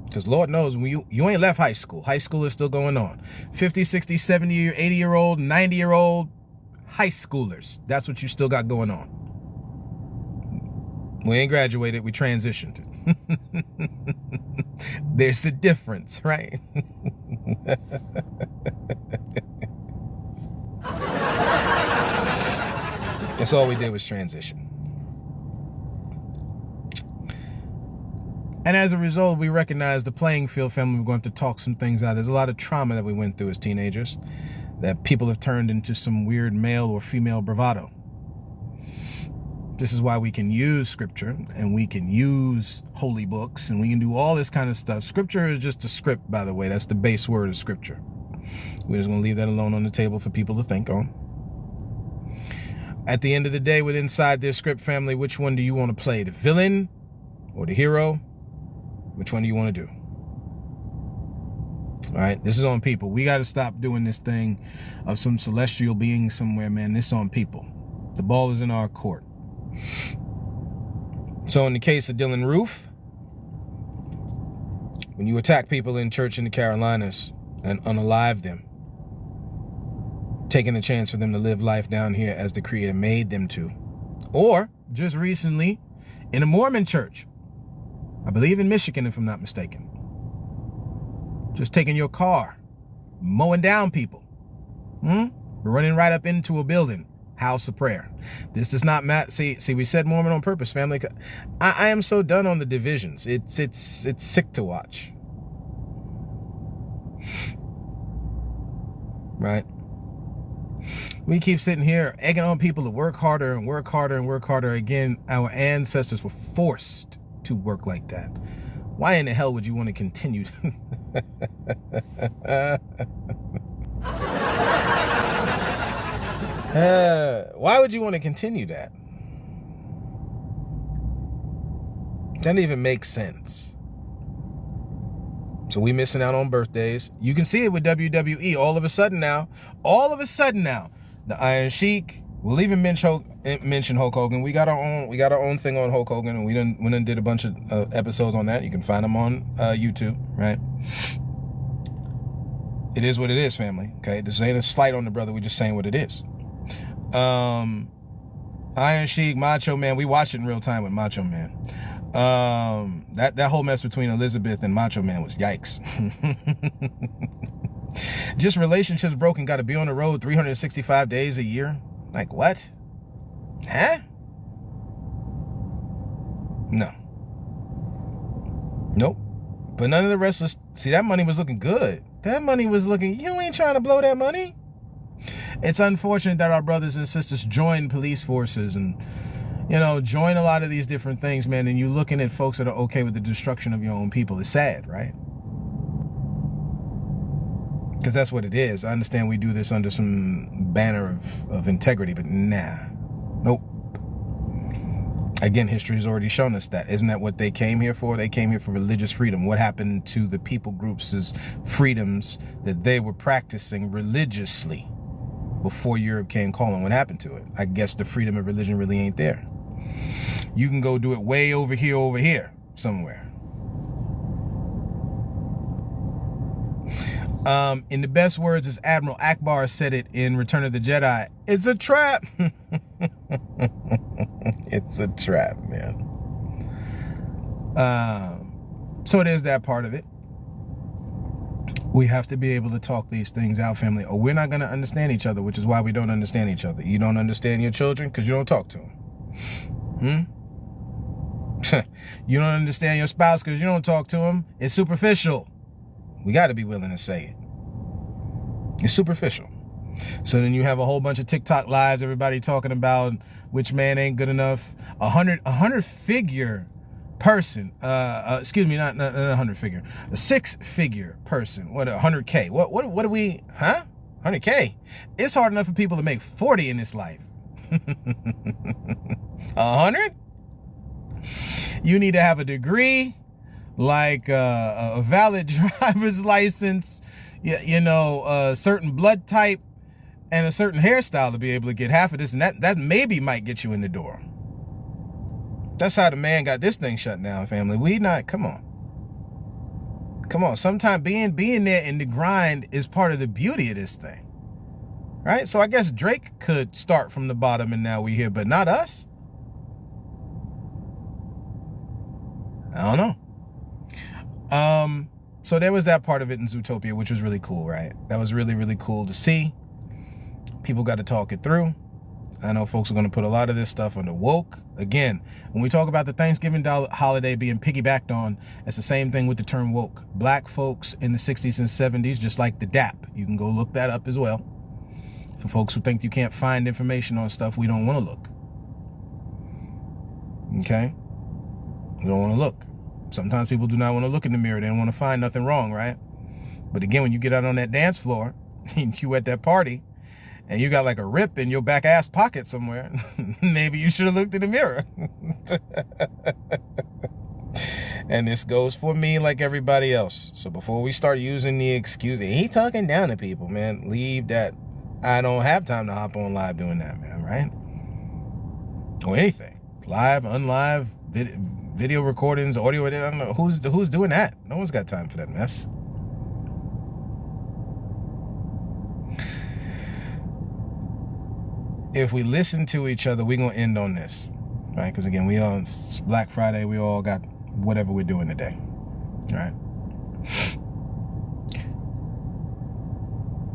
Because Lord knows, when you ain't left high school. High school is still going on. 50, 60, 70, 80-year-old, 90-year-old high schoolers. That's what you still got going on. We ain't graduated. We transitioned. There's a difference, right? That's all we did was transition. And as a result, we recognize the playing field, family. We're going to talk some things out. There's a lot of trauma that we went through as teenagers that people have turned into some weird male or female bravado. This is why we can use scripture and we can use holy books and we can do all this kind of stuff. Scripture is just a script, by the way. That's the base word of scripture. We're just going to leave that alone on the table for people to think on. At the end of the day, with inside this script, family, which one do you want to play? The villain or the hero? Which one do you want to do? All right, this is on people. We got to stop doing this thing of some celestial being somewhere, man. This is on people. The ball is in our court. So in the case of Dylan Roof, when you attack people in church in the Carolinas and unalive them, taking a chance for them to live life down here as the Creator made them to. Or, just recently, in a Mormon church, I believe in Michigan, if I'm not mistaken, just taking your car, mowing down people, running right up into a building, house of prayer. This does not matter. See, we said Mormon on purpose, family. I am so done on the divisions. It's sick to watch. Right? We keep sitting here egging on people to work harder and work harder and work harder. Again, our ancestors were forced to work like that. Why in the hell would you want to continue? Why would you want to continue that? Doesn't even make sense. So we missing out on birthdays. You can see it with WWE. All of a sudden now, the Iron Sheik. We'll even mention Hulk Hogan. We got our own thing on Hulk Hogan, and we done did a bunch of episodes on that. You can find them on YouTube, right? It is what it is, family. Okay, this ain't a slight on the brother. We're just saying what it is. Iron Sheik, Macho Man. We watched it in real time with Macho Man. That whole mess between Elizabeth and Macho Man was yikes. Just relationships broken. Got to be on the road 365 days a year. Like what? Huh? No. Nope. But none of the wrestlers. See, that money was looking good. That money was looking. You ain't trying to blow that money. It's unfortunate that our brothers and sisters join police forces and, join a lot of these different things, man. And you're looking at folks that are okay with the destruction of your own people. It's sad, right? Because that's what it is. I understand we do this under some banner of integrity, but nah. Nope. Again, history has already shown us that. Isn't that what they came here for? They came here for religious freedom. What happened to the people groups' freedoms that they were practicing religiously before Europe came calling? What happened to it? I guess the freedom of religion really ain't there. You can go do it way over here somewhere. In the best words, as Admiral Akbar said it in Return of the Jedi, it's a trap. It's a trap, man. So there's that part of it. We have to be able to talk these things out, family, or we're not going to understand each other, which is why we don't understand each other. You don't understand your children because you don't talk to them. You don't understand your spouse because you don't talk to them. It's superficial. We got to be willing to say it. It's superficial. So then you have a whole bunch of TikTok lives, everybody talking about which man ain't good enough. A 100-figure person, excuse me, not 100-figure, a 6-figure person. What, 100K? What do we, 100K? It's hard enough for people to make 40 in this life. 100? You need to have a degree, like a valid driver's license, a certain blood type, and a certain hairstyle to be able to get half of this, and that maybe might get you in the door. That's how the man got this thing shut down, family. Come on. Sometimes being there in the grind is part of the beauty of this thing, right? So I guess Drake could start from the bottom and now we here, but not us. I don't know. So there was that part of it in Zootopia, which was really cool, right? That was really, really cool to see. People got to talk it through. I know folks are going to put a lot of this stuff under woke. Again, when we talk about the Thanksgiving holiday being piggybacked on, it's the same thing with the term woke. Black folks in the 60s and 70s, just like the DAP. You can go look that up as well. For folks who think you can't find information on stuff we don't want to look. Okay? We don't want to look. Sometimes people do not want to look in the mirror. They don't want to find nothing wrong, right? But again, when you get out on that dance floor and you at that party and you got like a rip in your back ass pocket somewhere, maybe you should have looked in the mirror. And this goes for me like everybody else. So before we start using the excuse, he talking down to people, man, leave that. I don't have time to hop on live doing that, man, right? Or anything. Live, unlive, video recordings, audio, I don't know. Who's doing that? No one's got time for that mess. If we listen to each other, we're going to end on this, right? Because, again, it's Black Friday. We all got whatever we're doing today, right?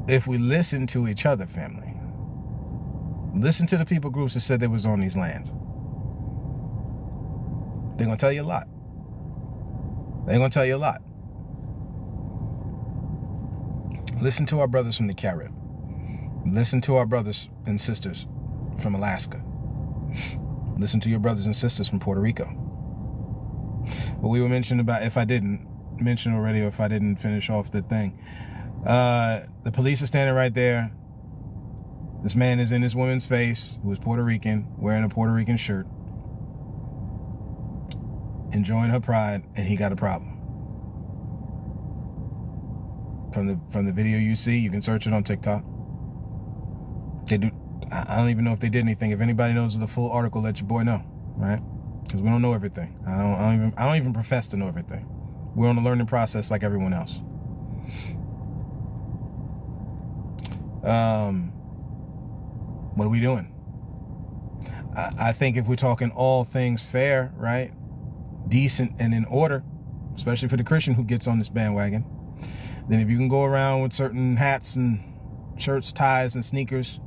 If we listen to each other, family, listen to the people groups that said they was on these lands. They're going to tell you a lot. They're going to tell you a lot. Listen to our brothers from the Caribbean. Listen to our brothers and sisters from Alaska. Listen to your brothers and sisters from Puerto Rico. What we were mentioning about, if I didn't mention already, or if I didn't finish off the thing, the police are standing right there. This man is in this woman's face, who is Puerto Rican, wearing a Puerto Rican shirt, enjoying her pride, and he got a problem. From the video you see, you can search it on TikTok. They do. I don't even know if they did anything. If anybody knows the full article, let your boy know, right? Because we don't know everything. I don't even profess to know everything. We're on a learning process like everyone else. What are we doing? I think if we're talking all things fair, right, decent and in order, especially for the Christian who gets on this bandwagon, then if you can go around with certain hats and shirts, ties, and sneakers,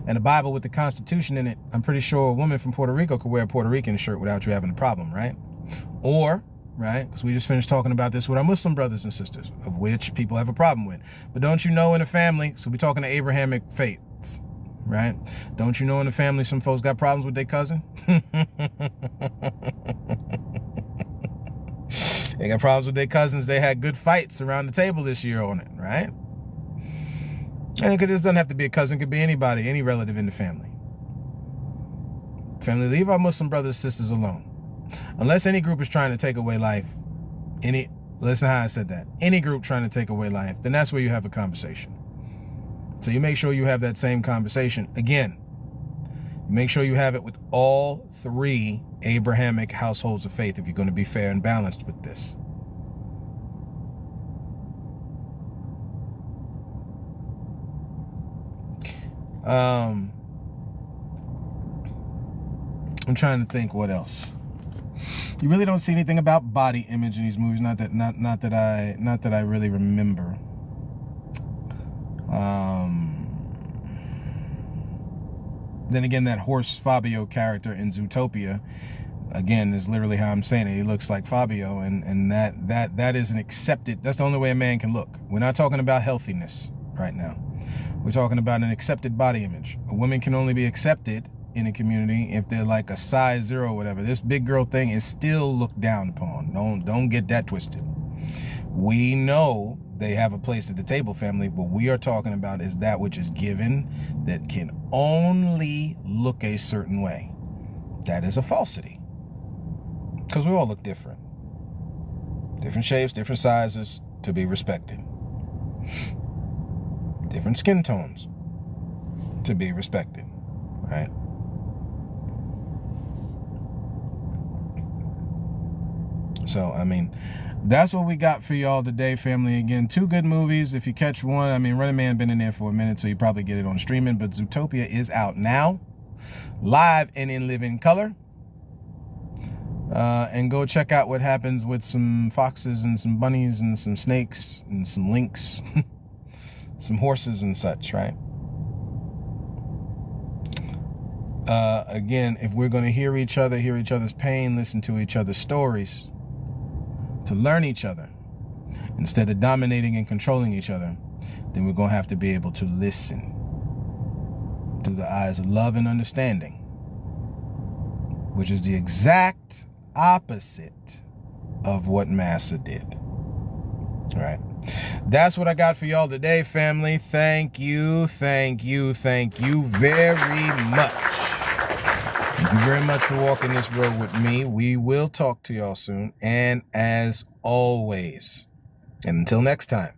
and a Bible with the Constitution in it, I'm pretty sure a woman from Puerto Rico could wear a Puerto Rican shirt without you having a problem, right? Or, right, because we just finished talking about this with our Muslim brothers and sisters, of which people have a problem with. But don't you know in a family, so we're talking to Abrahamic faiths, right? Don't you know in the family some folks got problems with their cousin? They got problems with their cousins. They had good fights around the table this year on it, right? And it doesn't have to be a cousin. It could be anybody, any relative in the family. Family, leave our Muslim brothers and sisters alone. Unless any group is trying to take away life, listen how I said that. Any group trying to take away life, then that's where you have a conversation. So you make sure you have that same conversation. Again, you make sure you have it with all three Abrahamic households of faith if you're going to be fair and balanced with this. I'm trying to think what else. You really don't see anything about body image in these movies. Not that I really remember. Then again, that horse Fabio character in Zootopia, again, is literally how I'm saying it. He looks like Fabio, and that is an accepted. That's the only way a man can look. We're not talking about healthiness right now. We're talking about an accepted body image. A woman can only be accepted in a community if they're like a size 0 or whatever. This big girl thing is still looked down upon. Don't get that twisted. We know they have a place at the table, family. What we are talking about is that which is given that can only look a certain way. That is a falsity. Because we all look different. Different shapes, different sizes, to be respected. Different skin tones, to be respected, right? So, I mean, that's what we got for y'all today, family. Again, 2 good movies. If you catch one, I mean, Running Man been in there for a minute, so you probably get it on streaming, but Zootopia is out now, live and in living color. And go check out what happens with some foxes and some bunnies and some snakes and some lynx, some horses and such, right? Again, if we're going to hear each other's pain, listen to each other's stories, to learn each other, instead of dominating and controlling each other, then we're going to have to be able to listen through the eyes of love and understanding, which is the exact opposite of what Massa did. All right. That's what I got for y'all today, family. Thank you very much. Thank you very much for walking this road with me. We will talk to y'all soon. And as always, and until next time,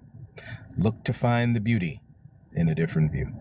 look to find the beauty in a different view.